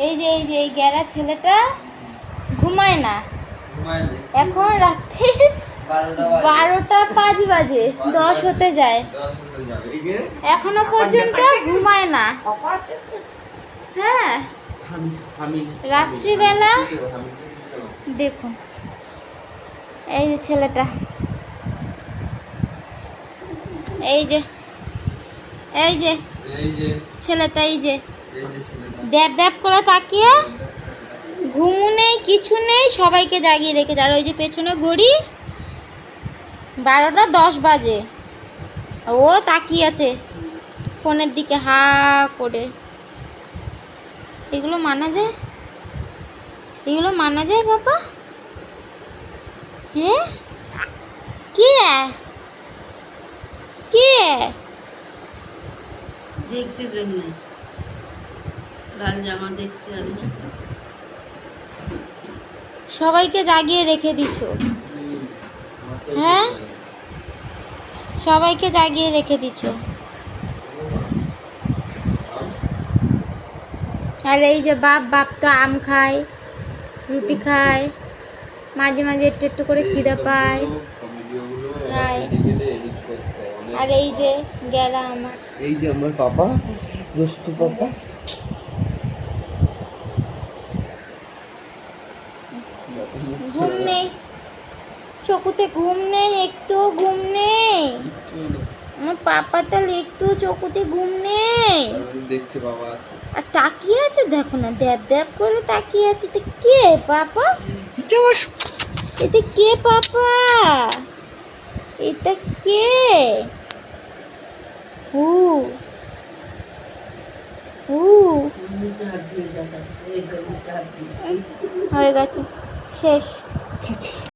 এই যে এই গ্যারা ছেলেটা ঘুমায় না, এখন রাত্রি 12টা 5 বাজে, 10 হতে যায়, এখনো পর্যন্ত ঘুমায় না। হ্যাঁ, রাত্রিবেলা দেখুন এই যে ছেলেটা, এই যে ছেলেটা, এই যে দেব দেব করে তাকিয়ে, ঘুমু নেই কিছু নেই, সবাইকে জাগিয়ে রেখেছে। আর ওই যে পেছনে ঘড়ি 12টা 10 বাজে, ও তাকিয়ে আছে ফোনের দিকে হা করে। এগুলো মানা যায়? এগুলো মানা যায় বাবা? হ্যাঁ, কে কে দেখছে? তেমনি লাল জামা দেখছে। আর সবাইকে জাগিয়ে রেখে দিছো? হ্যাঁ, সবাইকে জাগিয়ে রেখে দিছো। আর এই যে বাপ তো আম খায়, রুটি খায়, মাঝে মাঝে একটু একটু করে খিদে পায়, খায়। আর এই যে গেলা আমার, এই যে আমার পাপা, দুষ্টু পাপা। ঘুম নেই চকুতে, ঘুম নেই, একটু ঘুম নেই আমার পাপাটা, একটু চকুতে ঘুম নেই। দেখছে বাবা আর তাকিয়ে আছে, দেখো না, দেব দেব করে তাকিয়ে আছে। এটা কে পাপা? এটা কে পাপা? এটা কে? হু হু হয়ে গেছে, শেষ।